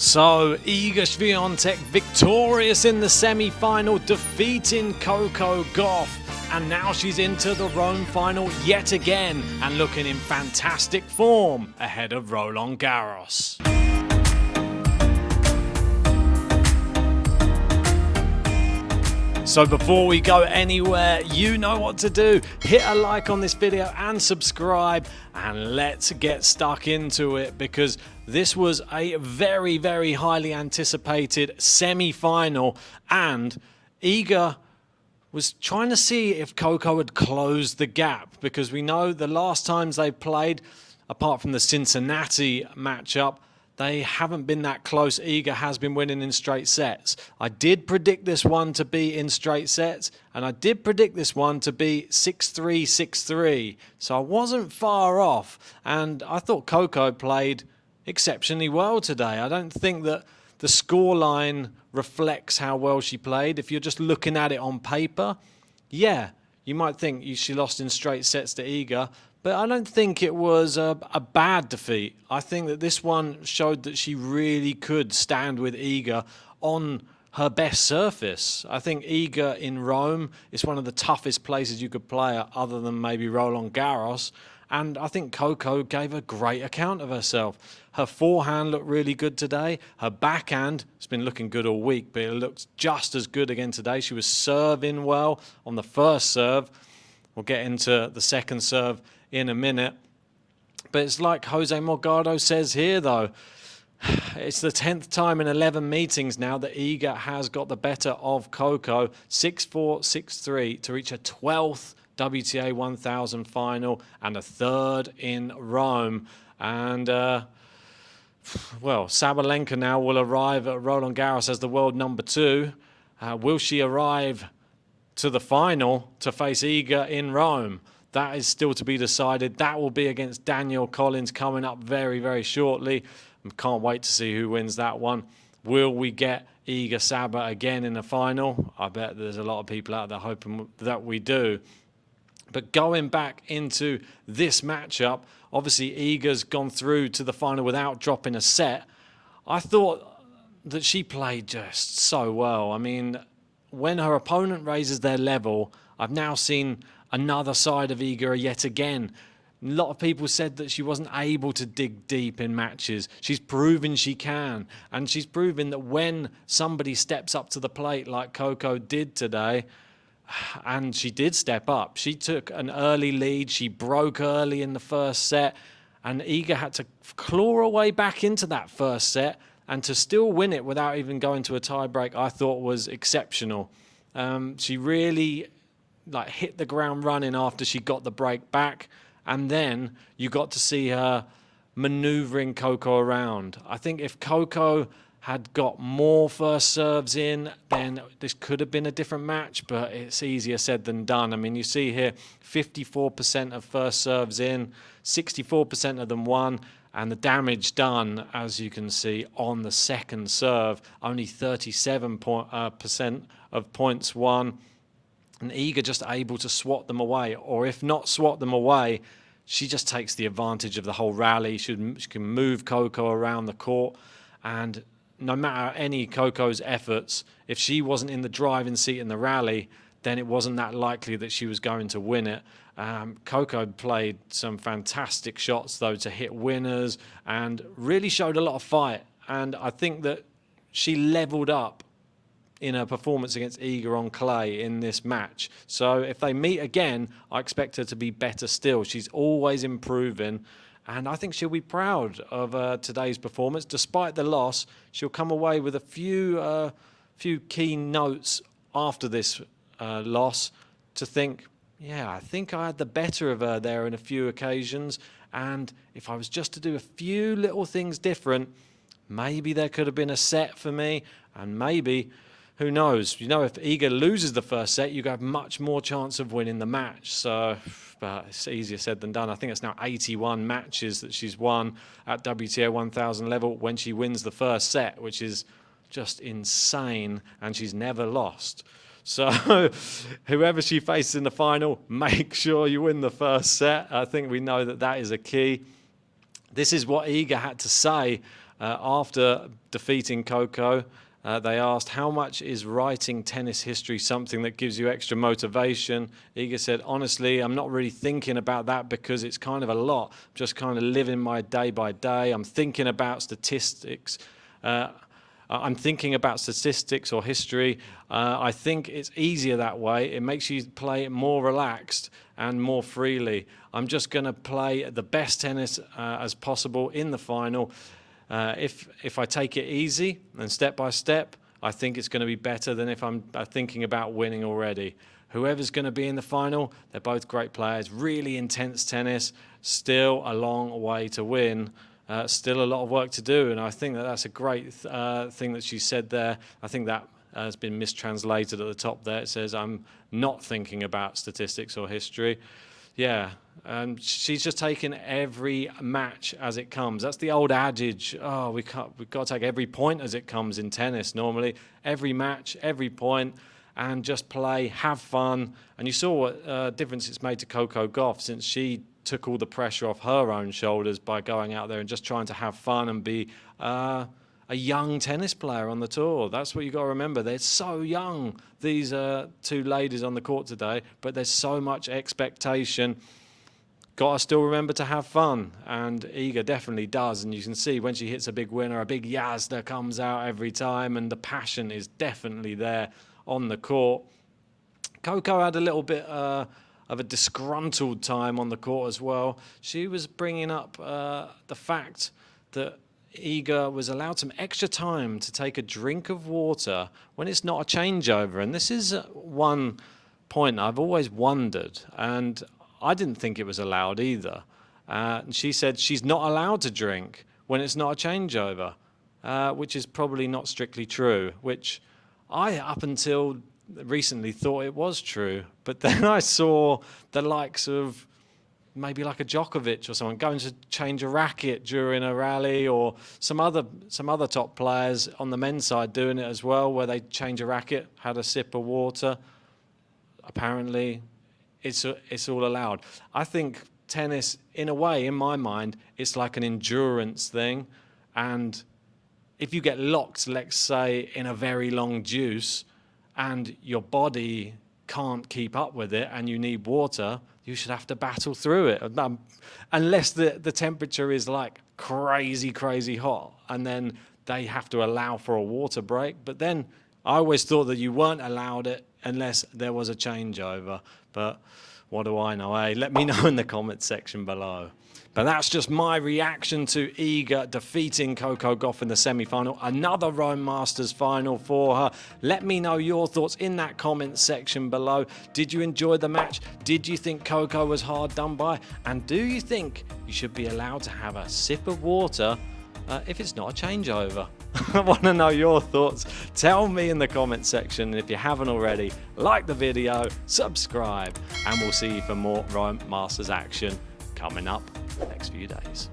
So, Iga Swiatek victorious in the semi-final, defeating Coco Gauff. And now she's into the Rome final yet again and looking in fantastic form ahead of Roland Garros. So before we go anywhere, you know what to do. Hit a like on this video and subscribe, and let's get stuck into it, because this was a very, very highly anticipated semi-final, and Iga was trying to see if Coco had closed the gap, because we know the last times they played, apart from the Cincinnati matchup, they haven't been that close. Iga has been winning in straight sets. I did predict this one to be in straight sets, and I did predict this one to be 6-3, 6-3. So I wasn't far off, and I thought Coco played exceptionally well today. I don't think that the scoreline reflects how well she played. If you're just looking at it on paper, yeah, you might think she lost in straight sets to Iga, but I don't think it was a bad defeat. I think that this one showed that she really could stand with Iga on her best surface. I think Iga in Rome is one of the toughest places you could play at, other than maybe Roland Garros. And I think Coco gave a great account of herself. Her forehand looked really good today. Her backhand has been looking good all week, but it looks just as good again today. She was serving well on the first serve. We'll get into the second serve in a minute. But it's like Jose Morgado says here, though. It's the 10th time in 11 meetings now that Iga has got the better of Coco. 6-4, 6-3 to reach a 12th WTA 1000 final and a third in Rome. And, well, Sabalenka now will arrive at Roland Garros as the world number 2. Will she arrive to the final to face Iga in Rome? That is still to be decided. That will be against Danielle Collins coming up very, very shortly. Can't wait to see who wins that one. Will we get Iga Saba again in the final? I bet there's a lot of people out there hoping that we do. But going back into this matchup, obviously Iga's gone through to the final without dropping a set. I thought that she played just so well. I mean, when her opponent raises their level, I've now seen another side of Iga yet again. A lot of people said that she wasn't able to dig deep in matches. She's proven she can. And she's proven that when somebody steps up to the plate like Coco did today, and she did step up. She took an early lead. She broke early in the first set. And Iga had to claw her way back into that first set. And to still win it without even going to a tiebreak, I thought was exceptional. She really hit the ground running after she got the break back. And then you got to see her maneuvering Coco around. I think if Coco had got more first serves in, then this could have been a different match, but it's easier said than done. I mean, you see here 54% of first serves in, 64% of them won, and the damage done, as you can see, on the second serve, only 37% of points won. And Iga just able to swat them away, or if not swat them away, she just takes the advantage of the whole rally. She can move Coco around the court, and no matter any Coco's efforts, if she wasn't in the driving seat in the rally, then it wasn't that likely that she was going to win it. Coco played some fantastic shots, though, to hit winners and really showed a lot of fight. And I think that she leveled up in her performance against Iga on clay in this match. So if they meet again, I expect her to be better still. She's always improving. And I think she'll be proud of today's performance. Despite the loss, she'll come away with a few key notes after this loss to think, yeah, I think I had the better of her there in a few occasions. And if I was just to do a few little things different, maybe there could have been a set for me. And maybe, who knows? You know, if Iga loses the first set, you have much more chance of winning the match. So, but it's easier said than done. I think it's now 81 matches that she's won at WTA 1000 level when she wins the first set, which is just insane, and she's never lost. So whoever she faces in the final, make sure you win the first set. I think we know that that is a key. This is what Iga had to say After defeating Coco, they asked, how much is writing tennis history something that gives you extra motivation? Iga said, honestly, I'm not really thinking about that because it's kind of a lot. I'm just kind of living my day by day. I'm thinking about statistics. I'm thinking about statistics or history. I think it's easier that way. It makes you play more relaxed and more freely. I'm just going to play the best tennis as possible in the final. If I take it easy and step by step, I think it's going to be better than if I'm thinking about winning already. Whoever's going to be in the final, they're both great players. Really intense tennis. Still a long way to win. Still a lot of work to do, and I think that that's a great thing that she said there. I think that has been mistranslated at the top there. It says, I'm not thinking about statistics or history. Yeah, she's just taking every match as it comes. That's the old adage, we've got to take every point as it comes in tennis normally. Every match, every point, and just play, have fun. And you saw what difference it's made to Coco Gauff since she took all the pressure off her own shoulders by going out there and just trying to have fun and be a young tennis player on the tour. That's what you got to remember. They're so young, these two ladies on the court today, but there's so much expectation. Got to still remember to have fun, and Iga definitely does. And you can see when she hits a big winner, a big Yazda comes out every time, and the passion is definitely there on the court. Coco had a little bit of a disgruntled time on the court as well. She was bringing up the fact that Iga was allowed some extra time to take a drink of water when it's not a changeover. And this is one point I've always wondered, and I didn't think it was allowed either. And she said she's not allowed to drink when it's not a changeover, which is probably not strictly true, which I, up until recently, thought it was true. But then I saw the likes of maybe like a Djokovic or someone going to change a racket during a rally, or some other top players on the men's side doing it as well, where they change a racket, had a sip of water. Apparently, it's all allowed. I think tennis, in a way, in my mind, it's like an endurance thing. And if you get locked, let's say, in a very long deuce, and your body can't keep up with it and you need water, you should have to battle through it. Unless the temperature is like crazy, crazy hot, and then they have to allow for a water break. But then I always thought that you weren't allowed it unless there was a changeover. But what do I know, eh? Let me know in the comments section below. But that's just my reaction to Iga defeating Coco Gauff in the semi-final. Another Rome Masters final for her. Let me know your thoughts in that comment section below. Did you enjoy the match? Did you think Coco was hard done by? And do you think you should be allowed to have a sip of water if it's not a changeover? I want to know your thoughts. Tell me in the comment section. And if you haven't already, like the video, subscribe, and we'll see you for more Rome Masters action coming up next few days.